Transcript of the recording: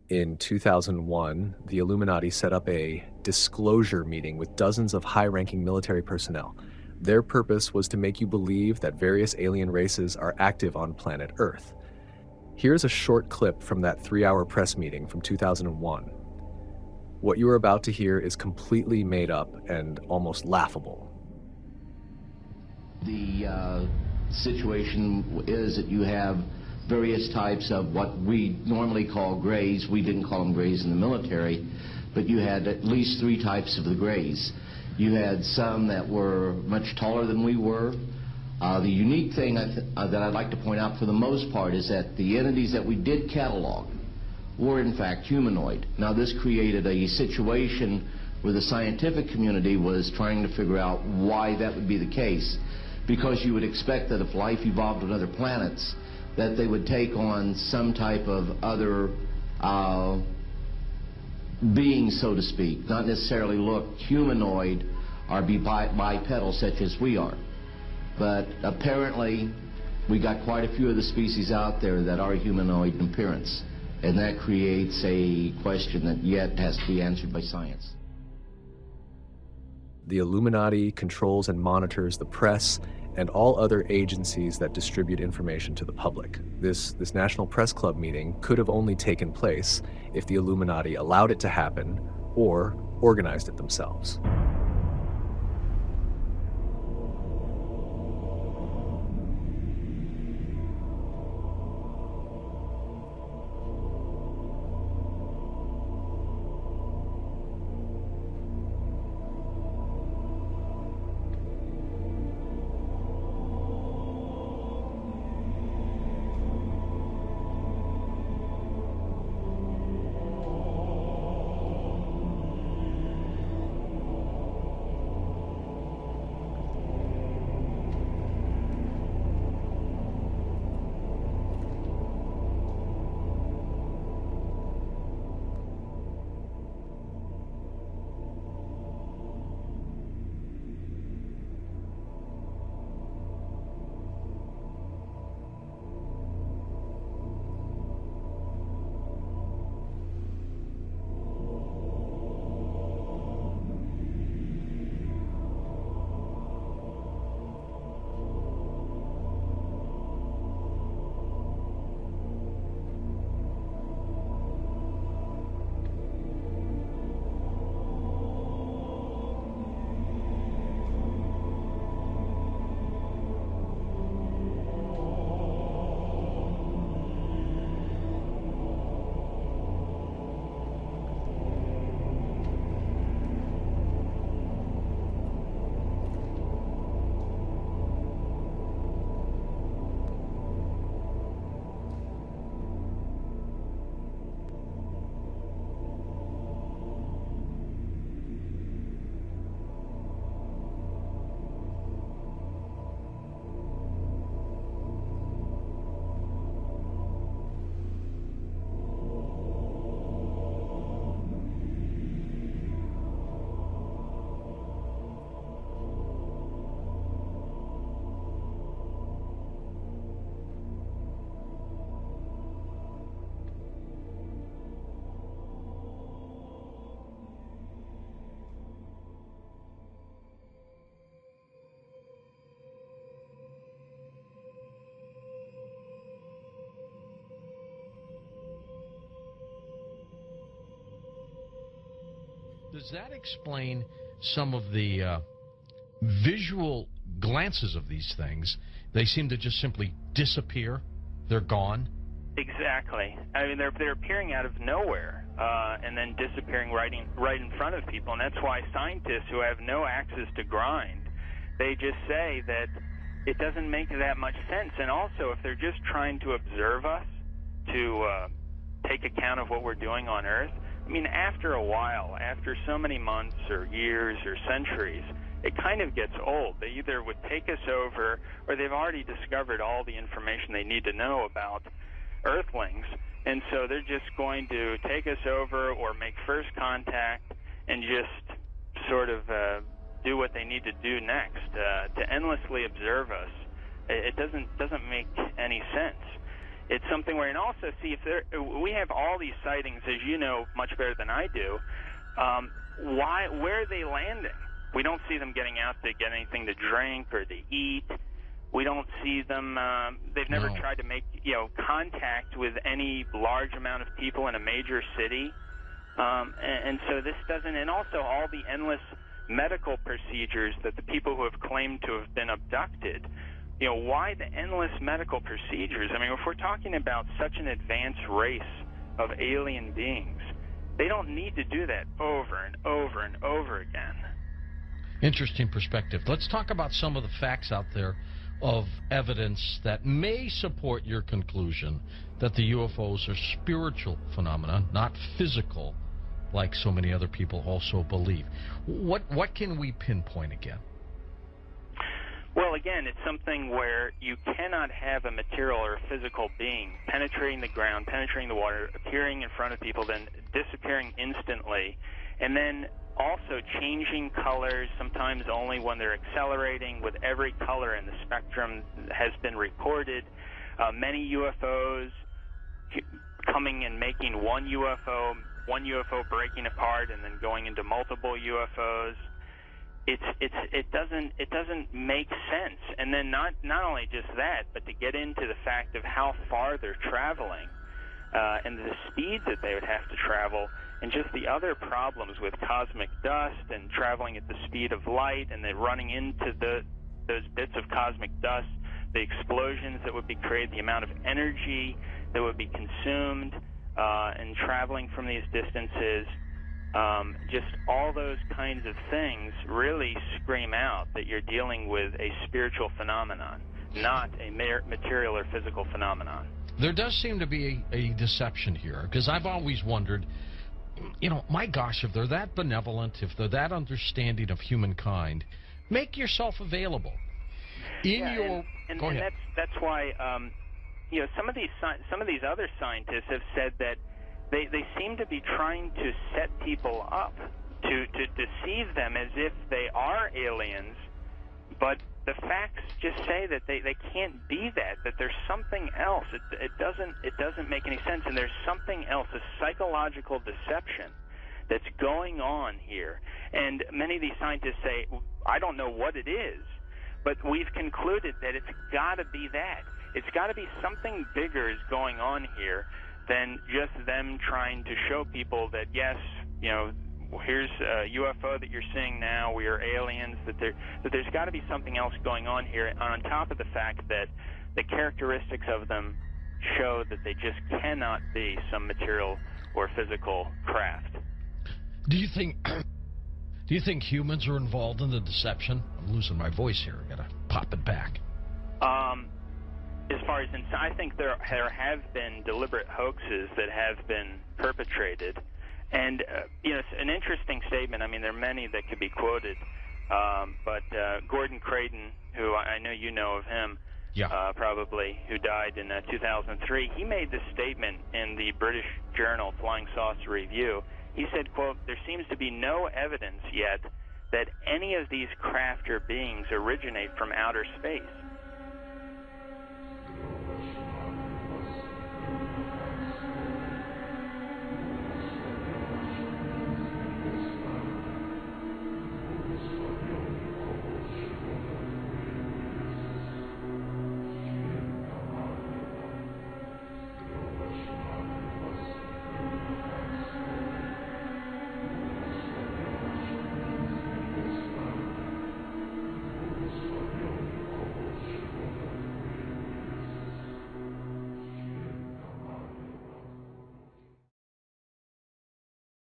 In 2001, the Illuminati set up a disclosure meeting with dozens of high-ranking military personnel. Their purpose was to make you believe that various alien races are active on planet Earth. Here's a short clip from that 3-hour press meeting from 2001. What you are about to hear is completely made up and almost laughable. The situation is that you have various types of what we normally call grays. We didn't call them grays in the military, but you had at least 3 types of the grays. You had some that were much taller than we were. The unique thing that I'd like to point out for the most part is that the entities that we did catalog were in fact humanoid. Now this created a situation where the scientific community was trying to figure out why that would be the case, because you would expect that if life evolved on other planets, that they would take on some type of other being, so to speak, not necessarily look humanoid or be bipedal such as we are. But apparently we got quite a few of the species out there that are humanoid in appearance, and that creates a question that yet has to be answered by science. The Illuminati controls and monitors the press and all other agencies that distribute information to the public. This National Press Club meeting could have only taken place if the Illuminati allowed it to happen or organized it themselves. Does that explain some of the visual glances of these things? They seem to just simply disappear. They're gone. Exactly. I mean, they're appearing out of nowhere and then disappearing right in front of people. And that's why scientists who have no axes to grind, they just say that it doesn't make that much sense. And also, if they're just trying to observe us, to take account of what we're doing on Earth, I mean, after a while, after so many months or years or centuries, it kind of gets old. They either would take us over, or they've already discovered all the information they need to know about Earthlings, and so they're just going to take us over or make first contact and just sort of do what they need to do next. To endlessly observe us, it doesn't make any sense. It's something where, and also see if we have all these sightings, as you know much better than I do. Where are they landing? We don't see them getting out to get anything to drink or to eat. We don't see them. They've never tried to make contact with any large amount of people in a major city, and so this doesn't. And also all the endless medical procedures that the people who have claimed to have been abducted. Why the endless medical procedures? I mean, if we're talking about such an advanced race of alien beings, they don't need to do that over and over and over again. Interesting perspective. Let's talk about some of the facts out there of evidence that may support your conclusion that the UFOs are spiritual phenomena, not physical, like so many other people also believe. What can we pinpoint again? Well, again, it's something where you cannot have a material or a physical being penetrating the ground, penetrating the water, appearing in front of people, then disappearing instantly, and then also changing colors, sometimes only when they're accelerating, with every color in the spectrum has been reported. Many UFOs coming and making one UFO breaking apart and then going into multiple UFOs. It doesn't make sense. And then not only just that, but to get into the fact of how far they're traveling and the speeds that they would have to travel, and just the other problems with cosmic dust and traveling at the speed of light, and then running into those bits of cosmic dust, the explosions that would be created, the amount of energy that would be consumed in traveling from these distances. Just all those kinds of things really scream out that you're dealing with a spiritual phenomenon, not a material or physical phenomenon. There does seem to be a deception here, because I've always wondered, my gosh, if they're that benevolent, if they're that understanding of humankind, make yourself available. And that's why some of these other scientists have said that they seem to be trying to set people up to deceive them as if they are aliens, but the facts just say that they can't be that there's something else. It doesn't make any sense, and there's something else, a psychological deception that's going on here. And many of these scientists say, I don't know what it is, but we've concluded that it's got to be that. It's got to be something bigger is going on here than just them trying to show people that, yes, here's a UFO that you're seeing now, we are aliens, that there's got to be something else going on here, on top of the fact that the characteristics of them show that they just cannot be some material or physical craft. Do you think humans are involved in the deception? I'm losing my voice here. I gotta pop it back. As far as I think there have been deliberate hoaxes that have been perpetrated, and it's an interesting statement. I mean, there are many that could be quoted, but Gordon Creighton, who I know you know of him, probably, who died in 2003, he made this statement in the British journal Flying Saucer Review. He said, quote, "There seems to be no evidence yet that any of these craft or beings originate from outer space.